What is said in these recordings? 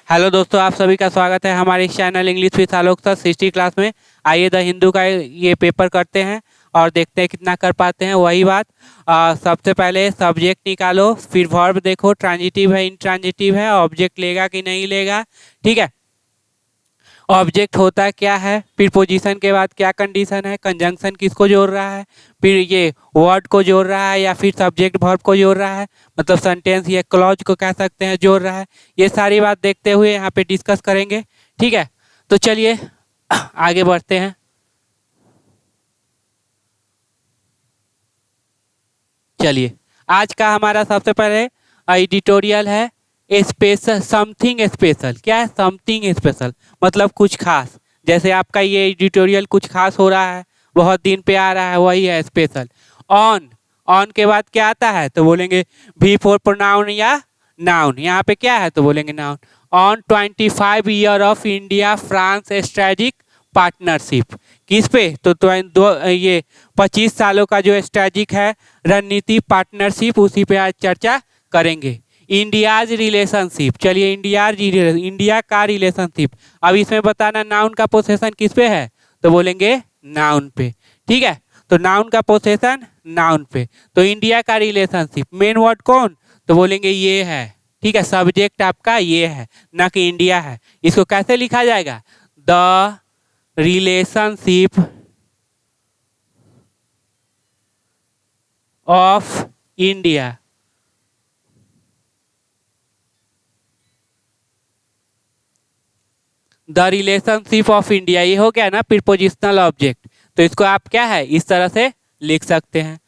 Hello दोस्तों, आप सभी का स्वागत है हमारे इस channel English with Alok sir 60 class में। आइए द हिंदू का ये पेपर करते हैं और देखते हैं कितना कर पाते हैं। वही बात, सबसे पहले सब्जेक्ट निकालो, फिर वर्ब देखो, ट्रांजिटिव है इंट्रांजिटिव है, ऑब्जेक्ट लेगा कि नहीं लेगा। ठीक है, ऑब्जेक्ट होता क्या है, फिर पोजीशन के बाद क्या कंडीशन है, कंजंक्शन किसको जोड़ रहा है, फिर ये वर्ड को जोड़ रहा है या फिर सब्जेक्ट वर्ब को जोड़ रहा है, मतलब सेंटेंस या क्लॉज को कह सकते हैं जोड़ रहा है। ये सारी बात देखते हुए यहाँ पे डिस्कस करेंगे। ठीक है, तो चलिए आगे बढ़ते हैं। चलिए, आज का हमारा सबसे पहले एडिटोरियल है स्पेशल, समथिंग स्पेशल। क्या है समथिंग स्पेशल? मतलब कुछ खास। जैसे आपका ये एडिटोरियल कुछ खास हो रहा है, बहुत दिन पे आ रहा है, वही है स्पेशल। ऑन, ऑन के बाद क्या आता है तो बोलेंगे भी फॉर प्रोनाउन या नाउन। यहाँ पे क्या है तो बोलेंगे noun. On 25 year of India France strategic partnership. किस पे तो ये 25 सालों का जो स्ट्रेटेजिक है रणनीति पार्टनरशिप, उसी पे आज चर्चा करेंगे। इंडियाज रिलेशनशिप, चलिए इंडिया का रिलेशनशिप। अब इसमें बताना नाउन का पोसेशन किस पे है तो बोलेंगे नाउन पे। ठीक है, तो नाउन का पोसेशन नाउन पे, तो इंडिया का रिलेशनशिप। मेन वर्ड कौन तो बोलेंगे ये है। ठीक है, सब्जेक्ट आपका ये है, ना कि इंडिया है। इसको कैसे लिखा जाएगा? The relationship of India the relationship of India, ये हो गया ना प्रीपोजिशनल ऑब्जेक्ट। तो इसको आप क्या है इस तरह से लिख सकते हैं।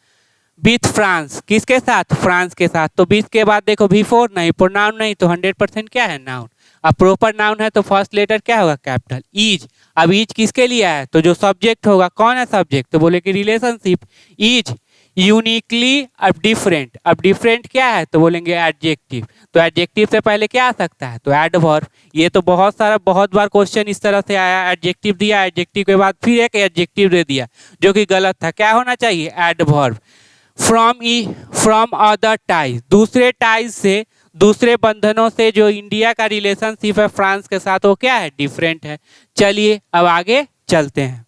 विथ फ्रांस, किसके साथ? फ्रांस के साथ। तो विथ के बाद देखो बिफोर नहीं, प्रोनाउन नहीं, तो 100% क्या है नाउन। अब प्रॉपर नाउन है तो फर्स्ट लेटर क्या होगा कैपिटल। ईज, अब ईज किसके लिए है तो जो सब्जेक्ट होगा, कौन है सब्जेक्ट तो बोले कि रिलेशनशिप। ईज यूनिकली अब डिफरेंट, अब डिफरेंट क्या है तो बोलेंगे एडजेक्टिव। तो एडजेक्टिव से पहले क्या आ सकता है तो एडवर्ब। ये तो बहुत बार क्वेश्चन इस तरह से आया, एडजेक्टिव दिया, एडजेक्टिव के बाद फिर एक एडजेक्टिव दे दिया, जो कि गलत था। क्या होना चाहिए एडवर्ब। फ्रॉम अदर टाइज, दूसरे टाइज से, दूसरे बंधनों से जो इंडिया का रिलेशनशिप है फ्रांस के साथ, वो क्या है डिफरेंट है। चलिए अब आगे चलते हैं।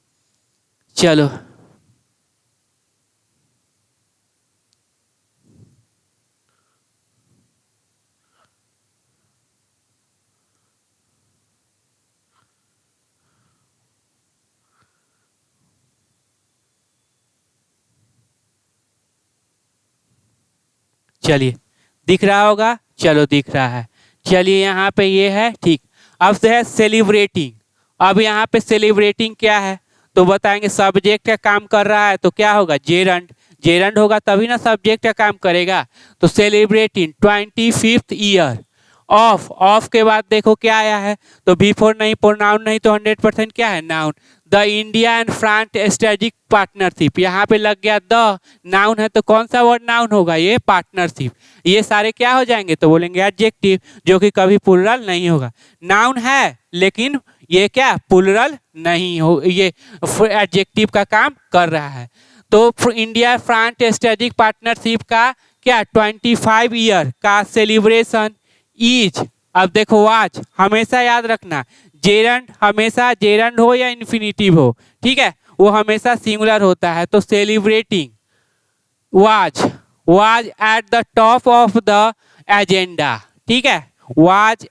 चलो चलिए, दिख रहा होगा, चलो दिख रहा है। चलिए यहाँ पे ये है, ठीक। अब से है सेलिब्रेटिंग। अब यहाँ पे सेलिब्रेटिंग क्या है तो बताएंगे सब्जेक्ट का काम कर रहा है तो क्या होगा जेरंड। जेरंड होगा तभी ना सब्जेक्ट का काम करेगा। तो celebrating 25th year of, of के बाद देखो क्या आया है तो बिफोर नहीं, प्रोनाउन नहीं, तो 100% क्या है noun. The India and France strategic partnership, यहाँ पे लग गया द, नाउन है तो कौन सा वर्ड नाउन होगा ये पार्टनरशिप। ये सारे क्या हो जाएंगे तो बोलेंगे एडजेक्टिव, जो कि कभी प्लुरल नहीं होगा। नाउन है लेकिन ये क्या प्लुरल नहीं हो, ये एडजेक्टिव का काम कर रहा है। तो इंडिया फ्रांस स्ट्रेटेजिक पार्टनरशिप का क्या 25 ईयर का सेलिब्रेशन ईज। अब देखो वाच, हमेशा याद रखना जेरंड, हमेशा जेरंड हो या इन्फिनिटिव हो, ठीक है, वो हमेशा सिंगुलर होता है। तो celebrating was at the top of the agenda. ठीक है, वाज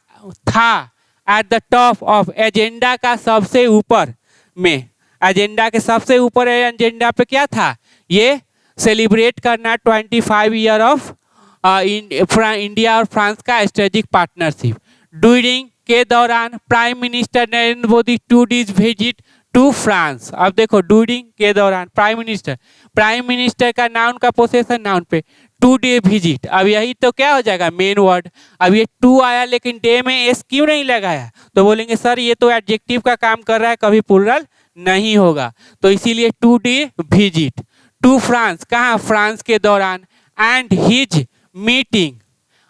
था at the top of, agenda का सबसे ऊपर में, एजेंडा के सबसे ऊपर एजेंडा पे क्या था ये सेलिब्रेट करना 25 ईयर ऑफ इंडिया और फ्रांस का स्ट्रेटेजिक पार्टनरशिप। ड्यूरिंग के दौरान prime minister Narendra Modi two days visit to France. अब देखो ड्यूरिंग के दौरान प्राइम मिनिस्टर का नाउन का पोसेशन नाउन पे, टू डे विजिट। अब यही तो क्या हो जाएगा मेन वर्ड। अब ये टू आया लेकिन डे में एस क्यों नहीं लगाया तो बोलेंगे सर ये तो एडजेक्टिव का काम कर रहा है, कभी प्लुरल नहीं होगा। तो इसीलिए to day visit to France, कहाँ फ्रांस के दौरान, एंड हिज मीटिंग,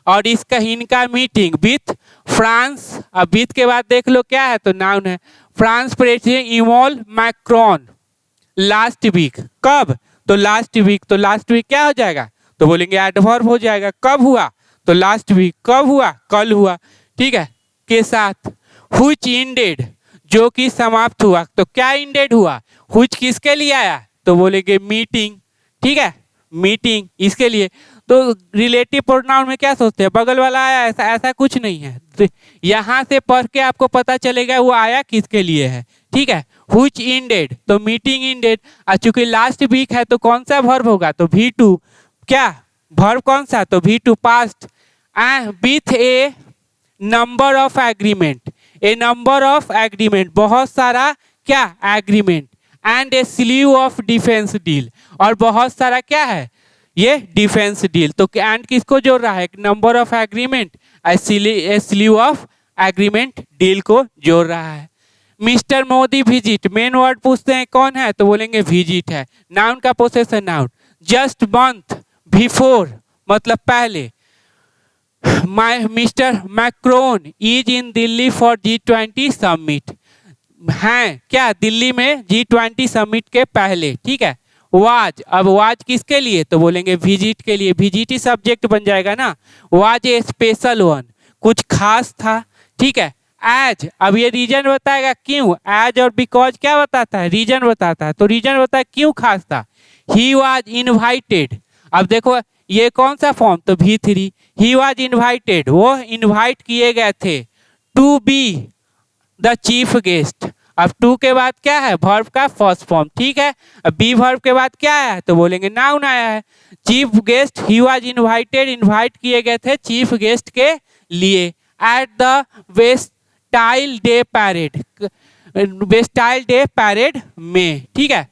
और इसका इनका मीटिंग विथ फ्रांस। अब विथ के बाद देख लो क्या है तो नाउन है, France president Emmanuel Macron last week. कब तो लास्ट वीक, तो लास्ट वीक क्या हो जाएगा तो बोलेंगे एडवर्ब हो जाएगा। कब हुआ तो लास्ट वीक, कब हुआ कल हुआ। ठीक है, के साथ, which ended जो कि समाप्त हुआ। तो क्या इंडेड हुआ, which किसके लिए आया, तो बोलेंगे मीटिंग, ठीक है, मीटिंग इसके लिए। तो रिलेटिव प्रोनाउन में क्या सोचते हैं, बगल वाला आया, ऐसा ऐसा कुछ नहीं है। तो यहाँ से पढ़ के आपको पता चलेगा वो आया किसके लिए है, ठीक है। which ended तो मीटिंग इंडेड, और चूंकि लास्ट वीक है तो कौन सा वर्ब होगा, तो V2, क्या वर्ब कौन सा, तो V2 past, with A number of agreement, A number of agreement बहुत सारा क्या agreement, and A sleeve of defence deal, और बहुत सारा क्या है ये डिफेंस डील। तो एंड किसको जोड़ रहा है, एक number of agreement, A sleeve of agreement deal को जोड़ रहा है। Mister Modi visit, main word पूछते हैं कौन है, तो बोलेंगे विजिट है। नाउन का possession noun. Just month before मतलब पहले, mister Macron is in Delhi for G20 summit, हैं क्या दिल्ली में G20 समिट के पहले, ठीक है। वाज, अब वाज किसके लिए, तो बोलेंगे विजिट के लिए, विजिट ही सब्जेक्ट बन जाएगा ना। वाज ए स्पेशल वन, कुछ खास था, ठीक है। एज, अब ये रीजन बताएगा क्यों, एज और बिकॉज क्या बताता है, रीजन बताता है। तो रीजन बताया क्यों खास था। ही वाज इनवाइटेड, अब देखो ये कौन सा फॉर्म, तो V3, ही वाज इनवाइटेड, वो इनवाइट किए गए थे, to be the chief guest. अब टू के बाद क्या है, वर्ब का फर्स्ट फॉर्म, ठीक है। अब बी वर्ब के बाद क्या आया है, तो बोलेंगे नाउन आया है। Chief guest, he was invited, invite किए गए थे चीफ गेस्ट के लिए, at the Bastille Day parade, Bastille Day parade में, ठीक है।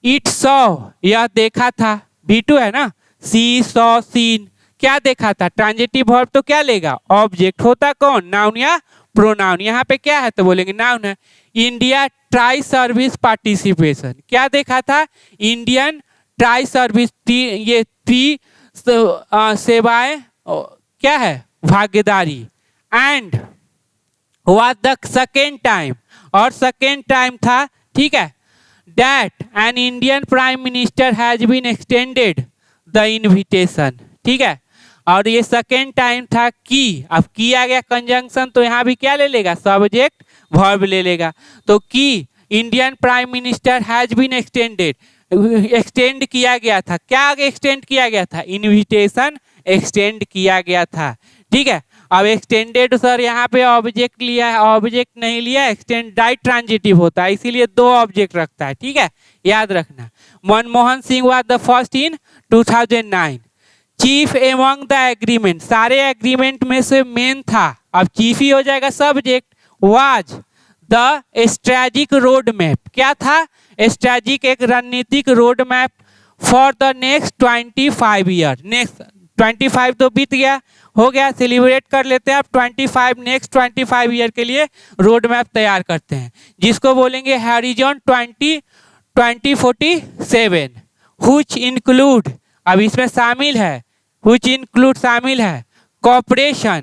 इट सॉ, यह देखा था, V2 है ना। सी सॉ सीन, क्या देखा था, ट्रांजिटिव वर्ब तो क्या लेगा, ऑब्जेक्ट, होता कौन, नाउन या प्रोनाउन। यहाँ पे क्या है, तो बोलेंगे नाउन है। इंडिया ट्राई सर्विस पार्टिसिपेशन, क्या देखा था, इंडियन ट्राई सर्विस, ये थ्री सेवाएं क्या है, भागीदारी। And was the second time, और सेकेंड टाइम था, ठीक है। That an Indian prime minister has been extended the invitation, ठीक है। और ये सेकेंड टाइम था की, अब की आ गया कंजंक्शन, तो यहाँ भी क्या ले लेगा, सब्जेक्ट वर्ब ले लेगा। तो की Indian prime minister has been extended, extend किया गया था, क्या एक्सटेंड किया गया था, इनविटेशन एक्सटेंड किया गया था, ठीक है। अब एक्सटेंडेड सर यहाँ पे ऑब्जेक्ट लिया है, ऑब्जेक्ट नहीं लिया, एक्सटेंड डाइट ट्रांजिटिव होता है, इसीलिए दो ऑब्जेक्ट रखता है, ठीक है, याद रखना। Manmohan Singh was the first in 2009, chief among the agreement, सारे एग्रीमेंट में से मेन था, अब चीफ ही हो जाएगा subject. Was the strategic road map, क्या था, स्ट्रेटेजिक एक रणनीतिक road map, for the next 25 year, next 25 तो बीत गया, हो गया, सेलिब्रेट कर लेते हैं। अब 25 नेक्स्ट 25 ईयर के लिए रोड मैप तैयार करते हैं, जिसको बोलेंगे हैरिजन 2047, व्हिच इंक्लूड, अब इसमें शामिल है, व्हिच इंक्लूड शामिल है कॉपरेशन,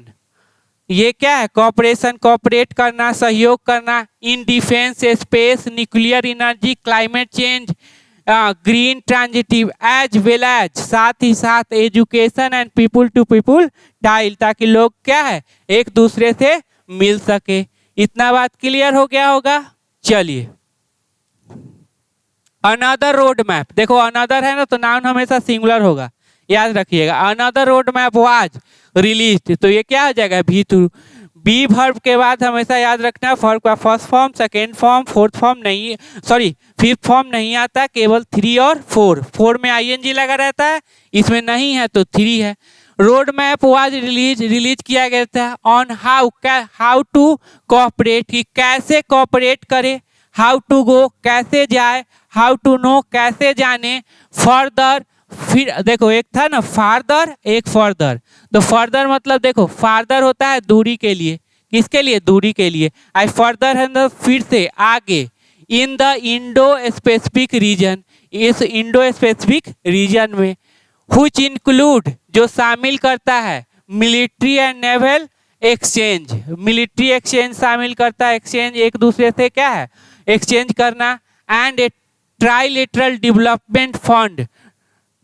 ये क्या है, कॉपरेशन, कॉपरेट करना, सहयोग करना, in defence, space, nuclear energy, climate change, green transitive, as well as, साथ ही साथ education and people to people tile, ताकि लोग क्या है एक दूसरे से मिल सके। इतना बात क्लियर हो गया होगा। चलिए अनदर रोड मैप, देखो अनदर है ना, तो नाउन हमेशा सिंगुलर होगा, याद रखिएगा। Another road map was release, तो ये क्या हो जाएगा, V2। बी वर्ब के बाद हमेशा याद रखना वर्ब का first form, second form, fourth form नहीं, सॉरी फिफ्थ फॉर्म नहीं आता, केवल 3 और 4 में ING लगा रहता है, इसमें नहीं है तो 3 है। रोड मैप वाज रिलीज किया गया था ऑन हाउ टू कोऑपरेट, कि कैसे कोऑपरेट करे, हाउ टू गो कैसे जाए, हाउ टू नो कैसे जाने, फर्दर, फिर देखो एक था ना फार्दर, एक फर्दर, तो फर्दर मतलब देखो फार्दर होता है दूरी के लिए, किसके लिए, दूरी के लिए। आई फर्दर है ना फिर से आगे, in the Indo specific region, इस इंडो स्पेसिफिक रीजन में, व्हिच इंक्लूड जो शामिल करता है military and naval exchange, military exchange शामिल करता है, एक्सचेंज एक दूसरे से क्या है एक्सचेंज करना, and A trilateral development fund,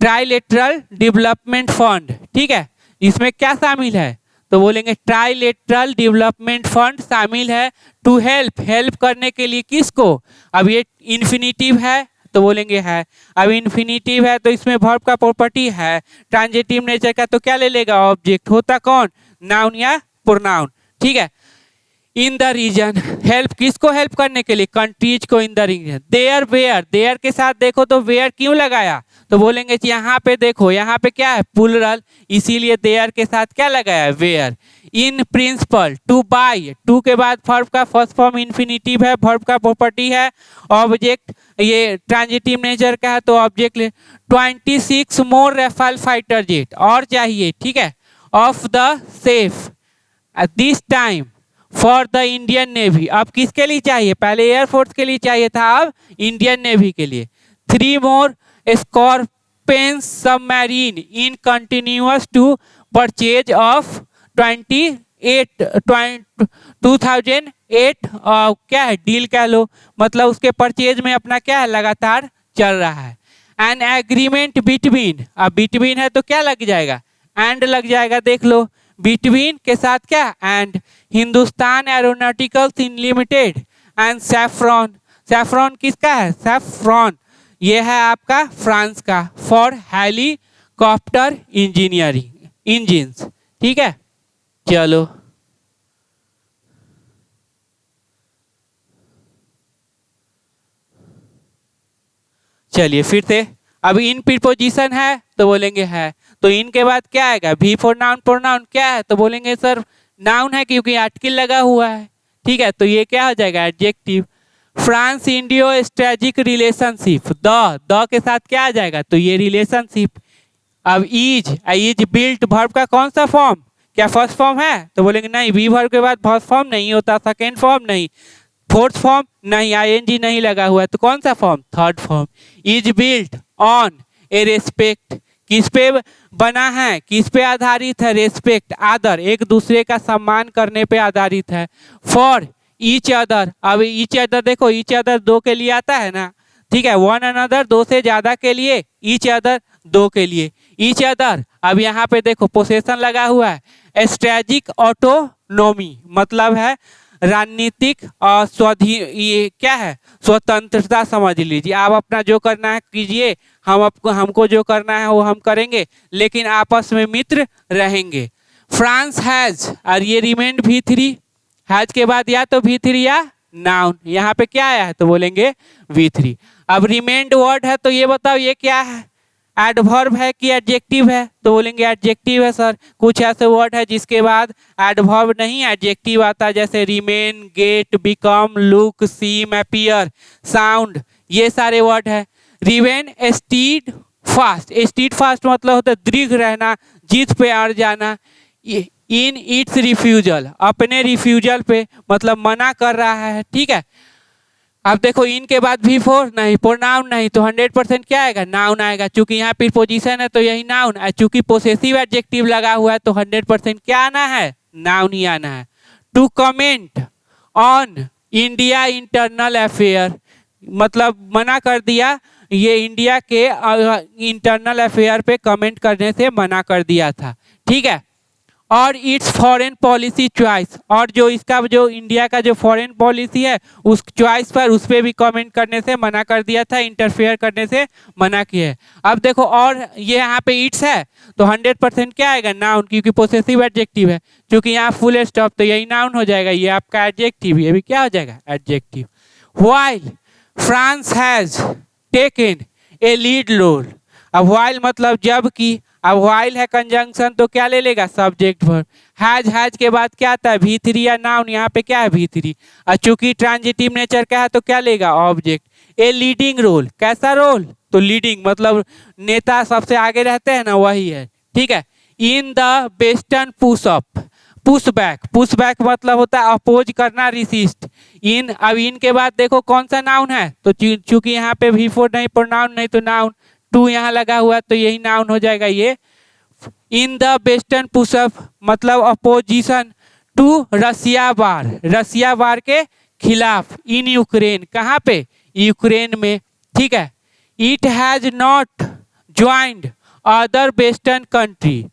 trilateral development fund, ठीक है। इसमें क्या शामिल है, तो बोलेंगे ट्राइलेटरल डेवलपमेंट फंड शामिल है टू हेल्प करने के लिए किसको। अब ये इन्फिनिटिव है तो बोलेंगे है। अब इन्फिनिटिव है तो इसमें वर्ब का प्रॉपर्टी है, ट्रांजिटिव नेचर का, तो क्या ले लेगा ऑब्जेक्ट, होता कौन, नाउन या प्रोनाउन। ठीक है। इन द रीजन, हेल्प किसको हेल्प करने के लिए, कंट्रीज को in the region. There were, there के साथ देखो तो वेयर क्यों लगाया, तो बोलेंगे कि यहाँ पे देखो, यहाँ पे क्या है प्लूरल, इसीलिए देयर के साथ क्या लगाया है, were. In principle, to buy, to के बाद वर्ब का फर्स्ट फॉर्म इन्फिनिटिव है, वर्ब का प्रॉपर्टी है, ऑब्जेक्ट ये ट्रांजिटिव नेचर का है तो ऑब्जेक्ट ले। 26 मोर राफेल फाइटर जेट, और चाहिए, ठीक है, of the safe this time for the Indian navy. अब किसके लिए चाहिए, पहले एयरफोर्स के लिए चाहिए था, अब इंडियन नेवी के लिए। 3 more Scorpene submarine in continuous to purchase of 2008 क्या है डील कह लो, मतलब उसके परचेज में अपना क्या है लगातार चल रहा है। एन एग्रीमेंट बिटवीन, अब बिटवीन है तो क्या लग जाएगा, एंड लग जाएगा, देख लो बिटवीन के साथ क्या, and Hindustan aeronauticals in limited and saffron, saffron किसका है, सैफ्रॉन ये है आपका फ्रांस का, फॉर हेलीकॉप्टर इंजीनियरिंग इंजिन्स। ठीक है, चलो चलिए फिर से। अब इन प्रीपोजिशन है तो बोलेंगे है, तो इनके बाद क्या आएगा, भी फॉर नाउन, प्रोनाउन क्या है, तो बोलेंगे सर नाउन है क्योंकि आर्टिकल लगा हुआ है। ठीक है, तो ये क्या हो जाएगा, adjective. France Indo strategic relationship, the के साथ क्या आ जाएगा, तो ये रिलेशनशिप। अब इज बिल्ट, वर्ब का कौन सा फॉर्म, क्या फर्स्ट फॉर्म है, तो बोलेंगे नहीं, बी वर्ब के बाद फर्स्ट फॉर्म नहीं होता, सेकेंड फॉर्म नहीं, फोर्थ फॉर्म नहीं, आईएनजी नहीं लगा हुआ है, तो कौन सा form, third form. Is built on A respect, किस पे बना है, किस पे आधारित है, रेस्पेक्ट आदर, एक दूसरे का सम्मान करने पे आधारित है। फॉर ईच अदर, अब ईच अदर देखो, ईच अदर दो के लिए आता है ना, ठीक है, वन अनदर दो से ज्यादा के लिए, ईच अदर दो के लिए, ईच अदर। अब यहाँ पे देखो पोसेशन लगा हुआ है, स्ट्रेटेजिक ऑटोनोमी मतलब है रणनीतिक और ये क्या है, स्वतंत्रता समझ लीजिए, आप अपना जो करना है कीजिए, हमको जो करना है वो हम करेंगे, लेकिन आपस में मित्र रहेंगे। फ्रांस हैज, और ये रिमेंड V3, हैज के बाद या तो V3 या नाउन, यहाँ पे क्या आया है तो बोलेंगे V3। अब रिमेंड वर्ड है तो ये बताओ ये क्या है, एडवर्ब है कि एडजेक्टिव है, तो बोलेंगे एडजेक्टिव है सर। कुछ ऐसे वर्ड है जिसके बाद एडवर्ब नहीं एडजेक्टिव आता, जैसे रिमेन, गेट, बिकम, लुक, सीम, अपीयर, साउंड, ये सारे वर्ड है। Riven stead fast, stead fast मतलब होता है दृढ़ रहना, जीत पे अड़ जाना। इन इट्स रिफ्यूजल, अपने रिफ्यूजल पे मतलब मना कर रहा है। ठीक है, अब देखो इनके बाद V4 नहीं, प्रोनाउन नहीं, तो 100% क्या आएगा, नाउन आएगा। चूंकि यहाँ प्रीपोजिशन है तो यही नाउन, चूंकि पोसेसिव एडजेक्टिव लगा हुआ है तो 100% क्या आना है, नाउन ही आना है। To comment on India internal affair, मतलब मना कर दिया, ये इंडिया के इंटरनल अफेयर पे कमेंट करने से मना कर दिया था। ठीक है, और इट्स फॉरेन पॉलिसी चॉइस, और जो इसका जो इंडिया का जो फॉरेन पॉलिसी है उस चॉइस पर, उस पर भी कमेंट करने से मना कर दिया था, इंटरफेयर करने से मना किया है। अब देखो और ये यहाँ पे इट्स है तो 100% क्या आएगा, नाउन, क्योंकि पोसेसिव एडजेक्टिव है। क्योंकि यहाँ फुल स्टॉप तो यही नाउन हो जाएगा, ये आपका एडजेक्टिव, ये भी क्या हो जाएगा, adjective. While France has taken a lead role, अब व्हाइल मतलब जब की, अब व्हाइल है कंजंक्शन तो क्या ले लेगा, सब्जेक्ट वर्ब। हैज के बाद क्या आता है, V3 या नाउन, यहाँ पे क्या है V3, और चूंकि ट्रांजिटिव नेचर का है तो क्या लेगा, ऑब्जेक्ट। ए लीडिंग रोल, कैसा रोल, तो लीडिंग मतलब नेता सबसे आगे रहते हैं ना, वही है। ठीक है, in the western pushup, push back मतलब होता है अपोज करना, रिसिस्ट। इन, अब इनके बाद देखो कौन सा नाउन है, तो चूंकि यहाँ पे V4 नहीं, प्रोनाउन नहीं, तो नाउन, टू यहाँ लगा हुआ तो यही नाउन हो जाएगा ये। इन द वेस्टर्न पुशअप मतलब अपोजिशन टू रसिया वार, रसिया वार के खिलाफ। इन यूक्रेन, कहाँ पे, यूक्रेन में। ठीक है, it has not joined other western country,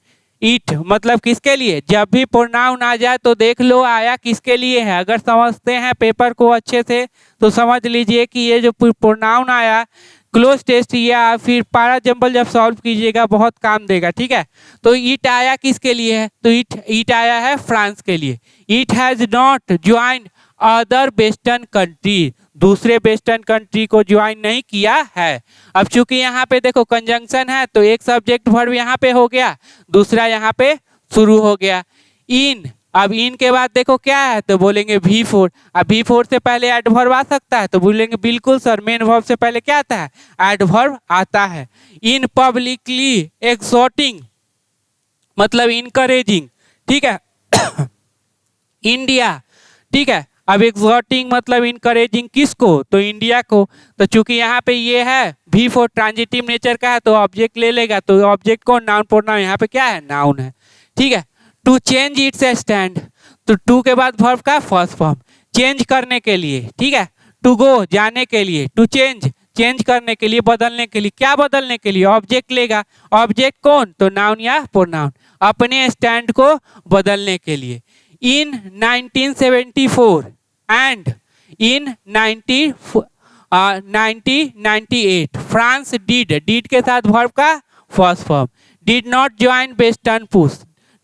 it मतलब किसके लिए, जब भी प्रोनाउन आ जाए तो देख लो आया किसके लिए है। अगर समझते हैं पेपर को अच्छे से तो समझ लीजिए कि ये जो प्रोनाउन आया क्लोज टेस्ट या फिर पैरा जंबल जब सॉल्व कीजिएगा बहुत काम देगा, ठीक है। तो इट आया किसके लिए है, तो इट आया है फ्रांस के लिए। It has not join other western country, दूसरे वेस्टर्न कंट्री को ज्वाइन नहीं किया है। अब चूंकि यहाँ पे देखो कंजंक्शन है तो एक सब्जेक्ट वर्ब यहाँ पे हो गया, दूसरा यहाँ पे शुरू हो गया इन। अब इन के बाद देखो क्या है तो बोलेंगे V4। अब V4 से पहले एडवर्ब आ सकता है तो बोलेंगे बिल्कुल सर, मेन वर्ब से पहले क्या आता है, एडवर्ब आता है। इन पब्लिकली एक्सोटिंग मतलब इनकरेजिंग, ठीक है। इंडिया, ठीक है। अब एक्सोटिंग मतलब इनकरेजिंग किसको, तो इंडिया को। तो चूंकि यहाँ पे ये है V4 ट्रांजिटिव नेचर का है तो ऑब्जेक्ट ले लेगा, तो ऑब्जेक्ट को नाउन प्रोनाउन यहाँ पे क्या है, नाउन है, ठीक है। टू चेंज इट्स स्टैंड, तो टू के बाद वर्ब का फर्स्ट फॉर्म, चेंज करने के लिए, ठीक है। टू गो जाने के लिए, टू चेंज चेंज करने के लिए, बदलने के लिए, क्या बदलने के लिए, ऑब्जेक्ट लेगा। ऑब्जेक्ट कौन, तो नाउन या प्रोनाउन, अपने स्टैंड को बदलने के लिए। इन 1974 एंड इन 1998 फ्रांस डिड के साथ वर्ब का first form, did not join western push,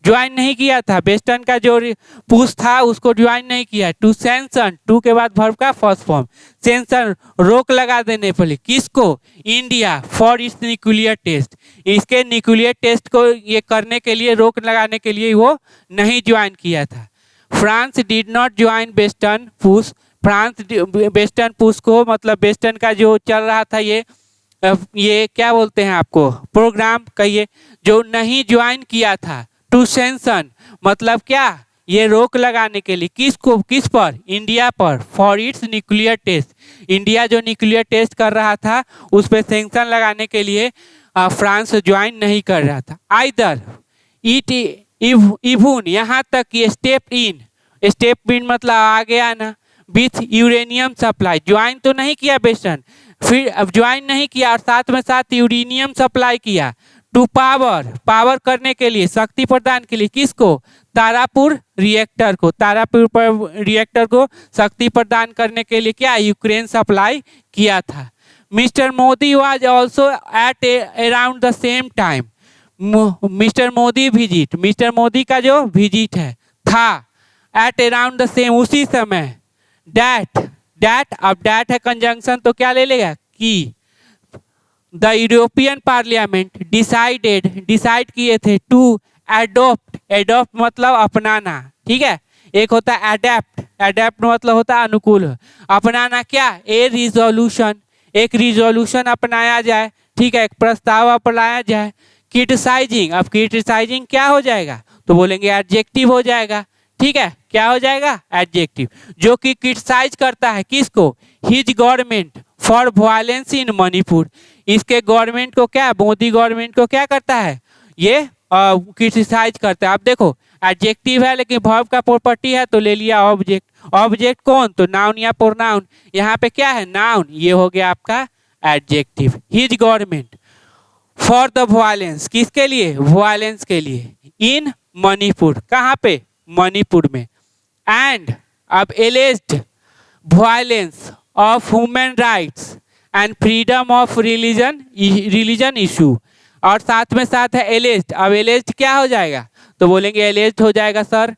join नहीं किया था, वेस्टर्न का जो पुश था उसको ज्वाइन नहीं किया। टू सेंसन, टू के बाद वर्ब का फर्स्ट फॉर्म, सेंसन रोक लगा देने पर, किसको, India, for its nuclear test, इसके न्यूक्लियर टेस्ट को ये करने के लिए, रोक लगाने के लिए वो नहीं ज्वाइन किया था। France did not join western push, France western push को मतलब वेस्टर्न का जो चल रहा था ये क्या बोलते हैं आपको, प्रोग्राम कहिए, जो नहीं ज्वाइन किया था। टू सेंसन मतलब क्या, ये रोक लगाने के लिए, किसको, किस पर, इंडिया पर, for its nuclear test, India जो न्यूक्लियर टेस्ट कर रहा था उस पर सेंक्शन लगाने के लिए फ्रांस ज्वाइन नहीं कर रहा था। आइदर इट इवन, यहाँ तक ये स्टेप इन मतलब आ गया ना, विथ यूरेनियम सप्लाई, ज्वाइन तो नहीं किया वेस्टर्न, फिर अब ज्वाइन नहीं किया और साथ में साथ यूरेनियम सप्लाई किया। टू पावर करने के लिए, शक्ति प्रदान के लिए, किसको, तारापुर रिएक्टर को, तारापुर रिएक्टर को शक्ति प्रदान करने के लिए क्या, यूक्रेन सप्लाई किया था। Mister Modi was also at around the same time, mister Modi visit, mister Modi का जो विजिट है था, एट अराउंड द सेम उसी समय। डैट अब डैट है कंजंक्शन तो क्या ले लेगा, की। द यूरोपियन पार्लियामेंट डिसाइड किए थे टू एडोप्ट मतलब अपनाना, ठीक है। एक होता है एडेप्ट मतलब होता है अनुकूल, अपनाना क्या, एक रिजोल्यूशन अपनाया जाए, ठीक है, एक प्रस्ताव अपनाया जाए। क्रिटिसाइजिंग, अब क्रिटिसाइजिंग क्या हो जाएगा, तो बोलेंगे एडजेक्टिव हो जाएगा, ठीक है, क्या हो जाएगा, एडजेक्टिव, जो कि क्रिटिसाइज करता है किसको, his government for violence in Manipur, इसके गवर्नमेंट को क्या, मोदी गवर्नमेंट को क्या करता है, ये क्रिटिसाइज करता है। अब देखो एडजेक्टिव है लेकिन वर्ब का प्रॉपर्टी है तो ले लिया ऑब्जेक्ट कौन, तो नाउन या प्रोनाउन, यहाँ पे क्या है, नाउन, ये हो गया आपका adjective. His government for the violence, किसके लिए, वायलेंस के लिए, इन मणिपुर, कहाँ पे, मणिपुर में। एंड अब alleged violence of human rights and freedom of religion issue, और साथ में साथ है एलेज्ड। अब एलेज्ड क्या हो जाएगा, तो बोलेंगे एलेज्ड हो जाएगा सर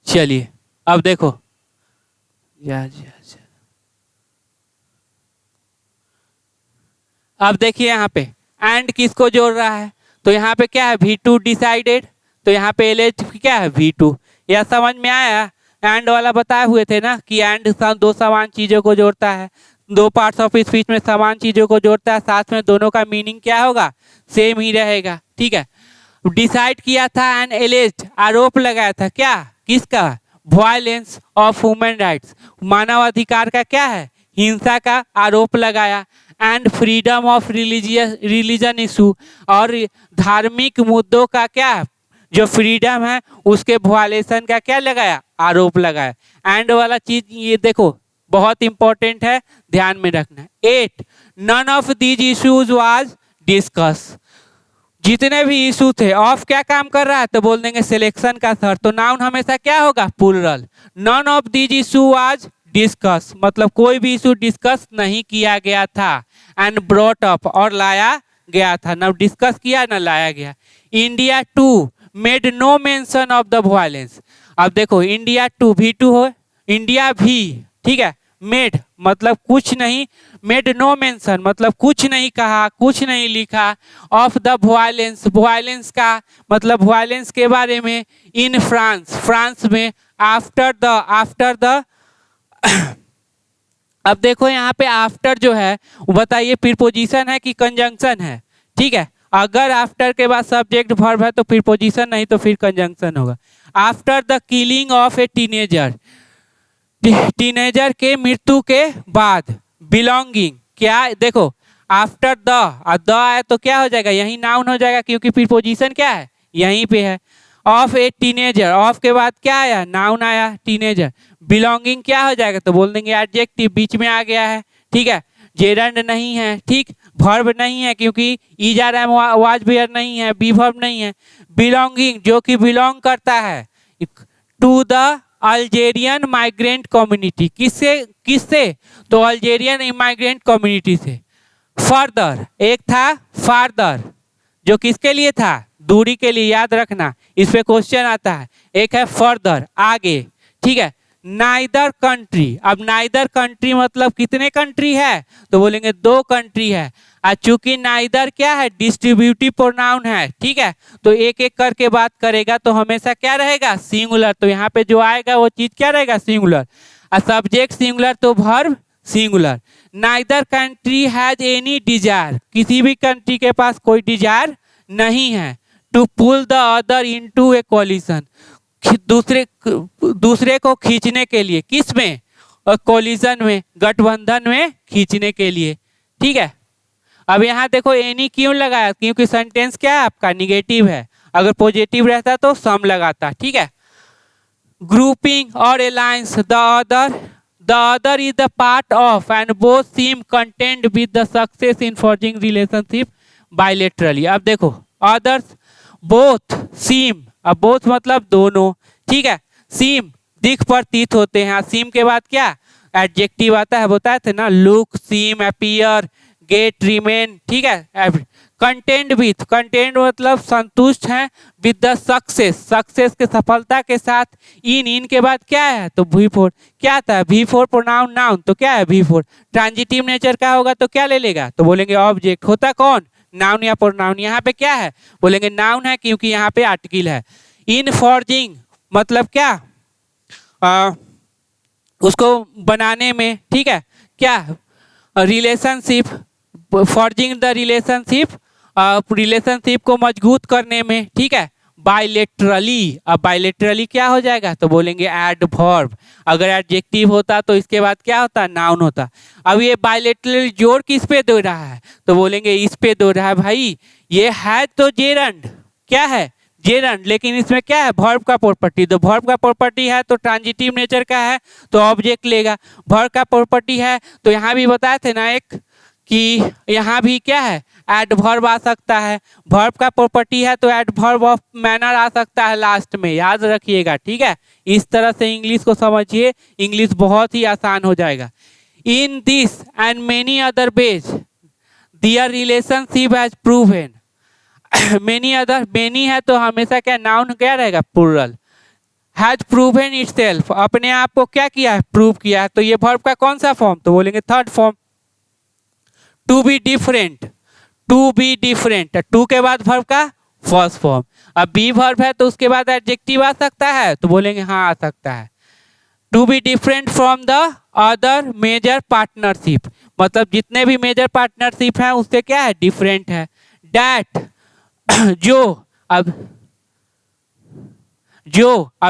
चलिए अब देखो अब देखिए यहाँ पे एंड किसको जोड़ रहा है, तो यहाँ पे क्या है, V2 डिसाइडेड, तो यहाँ पे एलेज्ड क्या है, V2। यह समझ में आया, एंड वाला बताए हुए थे ना कि एंड दो समान चीजों को जोड़ता है, दो पार्ट्स ऑफ स्पीच में समान चीजों को जोड़ता है, साथ में दोनों का मीनिंग क्या होगा, सेम ही रहेगा, ठीक है। डिसाइड किया था एंड एलेज्ड, आरोप लगाया था क्या, किसका, वायलेंस ऑफ ह्यूमन राइट्स, मानव अधिकार का क्या है, हिंसा का आरोप लगाया। And freedom of religion issue, और धार्मिक मुद्दों का क्या जो फ्रीडम है उसके वायलेशन का क्या लगाया, आरोप लगाया। एंड वाला चीज ये देखो बहुत इंपॉर्टेंट है, ध्यान में रखना। 8 none of these issues was discuss, जितने भी इशू थे। ऑफ क्या काम कर रहा है तो बोल देंगे सिलेक्शन का सर, तो नाउन हमेशा क्या होगा, plural. None of these issue was discuss, मतलब कोई भी इशू डिस्कस नहीं किया गया था। एंड ब्रॉट अप, और लाया गया था, ना डिस्कस किया ना लाया गया। India too made no mention of the violence. अब देखो इंडिया टू V2 हो, इंडिया भी, ठीक है। मेड मतलब कुछ नहीं, मेड नो मेंशन मतलब कुछ नहीं कहा, कुछ नहीं लिखा। ऑफ द वायलेंस, वायलेंस का मतलब वायलेंस के बारे में। इन फ्रांस, फ्रांस में। आफ्टर द अब देखो यहाँ पे आफ्टर जो है बताइए प्रीपोजिशन है कि कंजंक्शन है, ठीक है। अगर आफ्टर के बाद सब्जेक्ट वर्ब है तो प्रीपोजिशन, नहीं तो फिर कंजंक्शन होगा। After the killing of A teenager, teenager के मृत्यु के बाद। बिलोंगिंग क्या, देखो आफ्टर द आया तो क्या हो जाएगा, यही नाउन हो जाएगा क्योंकि प्रीपोजिशन क्या है, यहीं पे है। ऑफ ए टीनेजर, ऑफ के बाद क्या आया, नाउन आया, टीनेजर। बिलोंगिंग क्या हो जाएगा तो बोल देंगे एडजेक्टिव, बीच में आ गया है, ठीक है। जेरंड नहीं है, ठीक। वर्ब नहीं है क्योंकि ईजार एम वाज वेयर नहीं है, बी वर्ब नहीं है। बिलोंगिंग जो कि बिलोंग करता है to the Algerian migrant community, किससे किससे, तो अल्जेरियन इमाइग्रेंट कम्युनिटी से। फर्दर, एक था फार्दर जो किसके लिए था, दूरी के लिए, याद रखना इस पे क्वेश्चन आता है। एक है फर्दर, आगे, ठीक है। नाइदर कंट्री, अब नाइदर कंट्री मतलब कितने कंट्री है तो बोलेंगे 2 कंट्री है। चूंकि नाइदर क्या है, डिस्ट्रीब्यूटिव प्रोनाउन है, ठीक है। तो एक एक करके बात करेगा तो हमेशा क्या रहेगा, सिंगुलर। तो यहाँ पे जो आएगा वो चीज क्या रहेगा, सिंगुलर। सब्जेक्ट सिंगुलर तो verb singular. Neither country has any desire, किसी भी कंट्री के पास कोई डिजायर नहीं है। To pull the other into a coalition, दूसरे को खींचने के लिए, किस में, कोलिशन में, गठबंधन में खींचने के लिए, ठीक है। अब यहाँ देखो एनी क्यों लगाया, क्योंकि सेंटेंस क्या है आपका, निगेटिव है। अगर पॉजिटिव रहता तो सम लगाता, ठीक है। ग्रुपिंग और alliance, the other is the part of and both seem content with the success in forging relationship bilaterally. अब देखो अदर्स, बोथ, सीम, अब बोथ मतलब दोनों, ठीक है। सीम दिख प्रतीत होते हैं, सीम के बाद क्या एडजेक्टिव आता है, बताए थे ना, लुक, सीम, अपीयर, गेट, रिमेन, ठीक है। कंटेंट विथ, कंटेंट मतलब संतुष्ट हैं। विद द सक्सेस, सक्सेस के सफलता के साथ। इन के बाद क्या है तो V4, क्या था V4 प्रोनाउन नाउन, तो क्या है V4। ट्रांजिटिव नेचर का होगा तो क्या ले लेगा तो बोलेंगे ऑब्जेक्ट। होता कौन, नाउन या प्रोनाउन। यहाँ पे क्या है बोलेंगे नाउन है क्योंकि यहाँ पे आर्टिकल है। इन फॉर्जिंग मतलब क्या, उसको बनाने में, ठीक है। क्या relationship, forging the relationship, relationship को मजबूत करने में, ठीक है। बायलेटरली, अब बायलेटरली क्या हो जाएगा तो बोलेंगे एडवर्ब। अगर एडजेक्टिव होता तो इसके बाद क्या होता, नाउन होता। अब ये बायलेटरली जोर किस पे दे रहा है तो बोलेंगे इस पे दे रहा है भाई। ये है तो जेरंड, क्या है जेरंड, लेकिन इसमें क्या है वर्ब का प्रॉपर्टी। तो वर्ब का प्रॉपर्टी है तो ट्रांजिटिव नेचर का है तो ऑब्जेक्ट लेगा। वर्ब का प्रॉपर्टी है तो यहाँ भी बताए थे ना एक कि यहाँ भी क्या है एडवर्ब आ सकता है। वर्ब का प्रॉपर्टी है तो एडवर्ब ऑफ मैनर आ सकता है लास्ट में, याद रखिएगा, ठीक है। इस तरह से इंग्लिश को समझिए, इंग्लिश बहुत ही आसान हो जाएगा। In this and many other ways their relationship has proven, many other, many है तो हमेशा क्या नाउन क्या रहेगा, प्लूरल। हैज प्रूवन इटसेल्फ, अपने आप को क्या किया है, प्रूव किया है। तो ये वर्ब का कौन सा फॉर्म तो बोलेंगे third form. To be different, to be different, to के बाद वर्ब का फर्स्ट फॉर्म। अब बी वर्ब है तो उसके बाद एडजेक्टिव आ सकता है तो बोलेंगे हाँ आ सकता है। To be different from the other major partnership, मतलब जितने भी मेजर पार्टनरशिप हैं उससे क्या है, डिफरेंट है। डैट जो, अब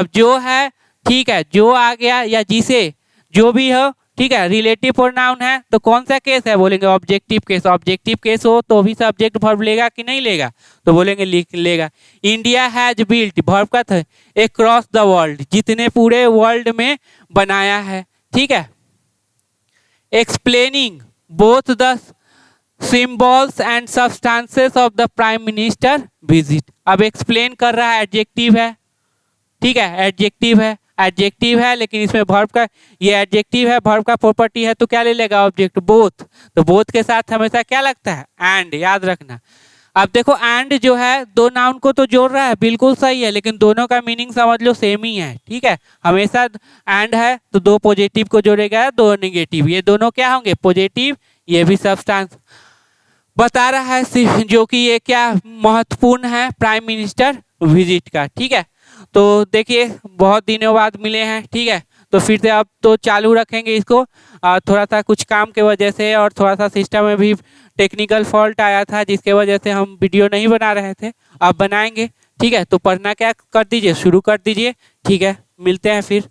जो है, ठीक है, जो आ गया या जिसे, जो भी हो ठीक है। रिलेटिव प्रोनाउन है तो कौन सा केस है, बोलेंगे ऑब्जेक्टिव केस। ऑब्जेक्टिव केस हो तो भी सब्जेक्ट वर्ब लेगा कि नहीं लेगा, तो बोलेंगे लेगा। इंडिया हैज बिल्ट, वर्ब का था अक्रॉस द वर्ल्ड, जितने पूरे वर्ल्ड में बनाया है, ठीक है। Explaining both the symbols and substances of the prime minister visit, अब एक्सप्लेन कर रहा है, एडजेक्टिव है, ठीक है, एडजेक्टिव है लेकिन इसमें वर्ब का, ये एडजेक्टिव है, वर्ब का प्रॉपर्टी है तो क्या ले लेगा, ऑब्जेक्ट बोथ। तो बोथ के साथ हमेशा क्या लगता है, एंड, याद रखना। अब देखो एंड जो है दो नाउन को तो जोड़ रहा है, बिल्कुल सही है, लेकिन दोनों का मीनिंग समझ लो सेम ही है, ठीक है। हमेशा एंड है तो दो पॉजिटिव को जोड़ेगा, दो नेगेटिव, ये दोनों क्या होंगे, पॉजिटिव, ये भी सब्सटेंस बता रहा है जो कि ये क्या महत्वपूर्ण है, प्राइम मिनिस्टर विजिट का, ठीक है। तो देखिए बहुत दिनों बाद मिले हैं, ठीक है, तो फिर से अब तो चालू रखेंगे इसको। थोड़ा सा कुछ काम के वजह से और थोड़ा सा सिस्टम में भी टेक्निकल फॉल्ट आया था जिसके वजह से हम वीडियो नहीं बना रहे थे, अब बनाएंगे, ठीक है। तो पढ़ना क्या कर दीजिए, शुरू कर दीजिए, ठीक है, मिलते हैं फिर।